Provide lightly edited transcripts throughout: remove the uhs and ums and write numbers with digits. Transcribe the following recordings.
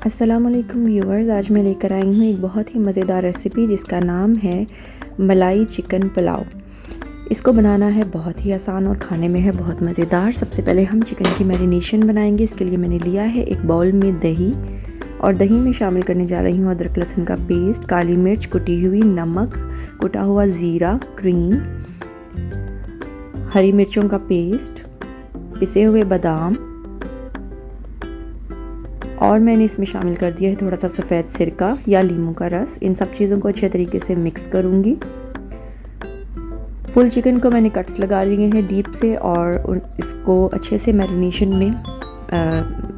अस्सलामुअलैकुम व्यूअर्स, आज मैं लेकर आई हूँ एक बहुत ही मज़ेदार रेसिपी जिसका नाम है मलाई चिकन पुलाव। इसको बनाना है बहुत ही आसान और खाने में है बहुत मज़ेदार। सबसे पहले हम चिकन की मैरिनेशन बनाएंगे। इसके लिए मैंने लिया है एक बाउल में दही और दही में शामिल करने जा रही हूँ अदरक लहसुन का पेस्ट, काली मिर्च कुटी हुई, नमक, कुटा हुआ ज़ीरा, क्रीम, हरी मिर्चों का पेस्ट, पिसे हुए बादाम और मैंने इसमें शामिल कर दिया है थोड़ा सा सफ़ेद सिरका या लीमू का रस। इन सब चीज़ों को अच्छे तरीके से मिक्स करूँगी। फुल चिकन को मैंने कट्स लगा लिए हैं डीप से और इसको अच्छे से मैरिनेशन में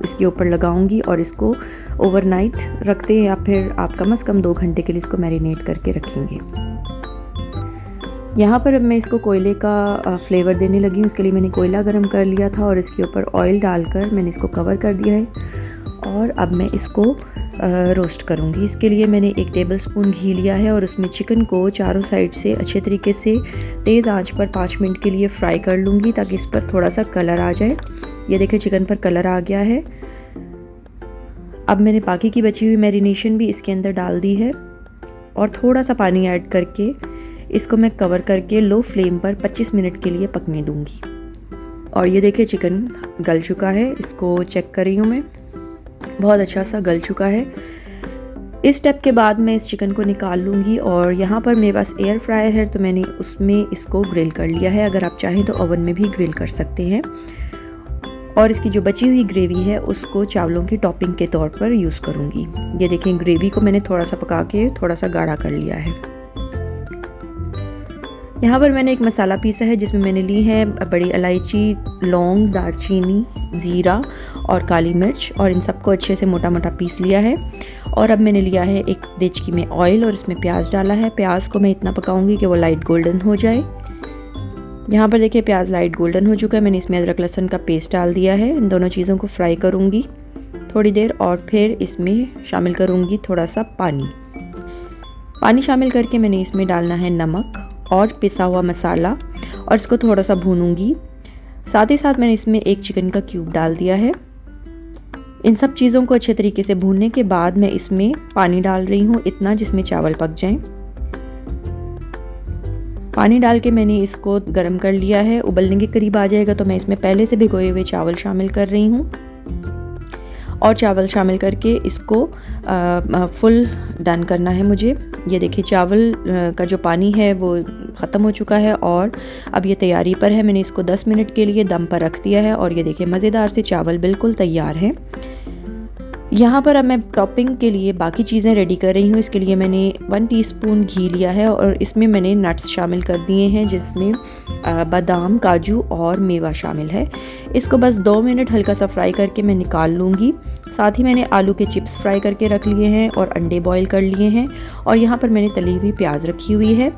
इसके ऊपर लगाऊंगी और इसको ओवरनाइट रखते हैं या फिर आप कम से कम 2 घंटे के लिए इसको मैरिनेट करके रखेंगे। यहाँ पर अब मैं इसको कोयले का फ्लेवर देने लगी हूँ। इसके लिए मैंने कोयला गर्म कर लिया था और इसके ऊपर ऑयल डालकर मैंने इसको कवर कर दिया है और अब मैं इसको रोस्ट करूँगी। इसके लिए मैंने 1 टेबलस्पून घी लिया है और उसमें चिकन को चारों साइड से अच्छे तरीके से तेज़ आंच पर 5 मिनट के लिए फ्राई कर लूँगी ताकि इस पर थोड़ा सा कलर आ जाए। ये देखिए चिकन पर कलर आ गया है। अब मैंने बाकी की बची हुई मैरिनेशन भी इसके अंदर डाल दी है और थोड़ा सा पानी ऐड करके इसको मैं कवर करके लो फ्लेम पर 25 मिनट के लिए पकने दूँगी। और ये देखिए चिकन गल चुका है। इसको चेक कर रही हूँ मैं, बहुत अच्छा सा गल चुका है। इस स्टेप के बाद मैं इस चिकन को निकाल लूँगी और यहाँ पर मेरे पास एयर फ्रायर है तो मैंने उसमें इसको ग्रिल कर लिया है। अगर आप चाहें तो ओवन में भी ग्रिल कर सकते हैं। और इसकी जो बची हुई ग्रेवी है उसको चावलों की टॉपिंग के तौर पर यूज़ करूँगी। ये देखें ग्रेवी को मैंने थोड़ा सा पका के थोड़ा सा गाढ़ा कर लिया है। यहाँ पर मैंने एक मसाला पीसा है जिसमें मैंने ली है बड़ी इलायची, लौंग, दालचीनी, ज़ीरा और काली मिर्च और इन सबको अच्छे से मोटा मोटा पीस लिया है। और अब मैंने लिया है एक देचकी में ऑयल और इसमें प्याज डाला है। प्याज को मैं इतना पकाऊंगी कि वो लाइट गोल्डन हो जाए। यहाँ पर देखिए प्याज लाइट गोल्डन हो चुका है। मैंने इसमें अदरक लहसुन का पेस्ट डाल दिया है। इन दोनों चीज़ों को फ्राई करूँगी थोड़ी देर और फिर इसमें शामिल करूँगी थोड़ा सा पानी शामिल करके मैंने इसमें डालना है नमक और पिसा हुआ मसाला और इसको थोड़ा सा भूनूंगी। साथ ही साथ मैंने इसमें एक चिकन का क्यूब डाल दिया है। इन सब चीज़ों को अच्छे तरीके से भूनने के बाद मैं इसमें पानी डाल रही हूँ इतना जिसमें चावल पक जाएं। पानी डाल के मैंने इसको गर्म कर लिया है। उबलने के करीब आ जाएगा तो मैं इसमें पहले से भिगोए हुए चावल शामिल कर रही हूँ और चावल शामिल करके इसको फुल डन करना है मुझे। ये देखिए चावल का जो पानी है वो ख़त्म हो चुका है और अब ये तैयारी पर है। मैंने इसको 10 मिनट के लिए दम पर रख दिया है और ये देखिए मज़ेदार से चावल बिल्कुल तैयार हैं। यहाँ पर अब मैं टॉपिंग के लिए बाकी चीज़ें रेडी कर रही हूँ। इसके लिए मैंने 1 टीस्पून घी लिया है और इसमें मैंने नट्स शामिल कर दिए हैं जिसमें बादाम, काजू और मेवा शामिल है। इसको बस 2 मिनट हल्का सा फ्राई करके मैं निकाल लूँगी। साथ ही मैंने आलू के चिप्स फ्राई करके रख लिए हैं और अंडे बॉईल कर लिए हैं और यहाँ पर मैंने तली हुई प्याज रखी हुई है।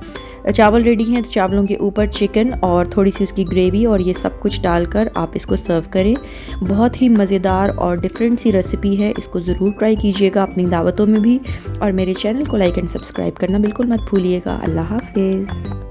चावल रेडी हैं तो चावलों के ऊपर चिकन और थोड़ी सी उसकी ग्रेवी और ये सब कुछ डालकर आप इसको सर्व करें। बहुत ही मज़ेदार और डिफरेंट सी रेसिपी है। इसको ज़रूर ट्राई कीजिएगा अपनी दावतों में भी और मेरे चैनल को लाइक एंड सब्सक्राइब करना बिल्कुल मत भूलिएगा। अल्लाह हाफिज़।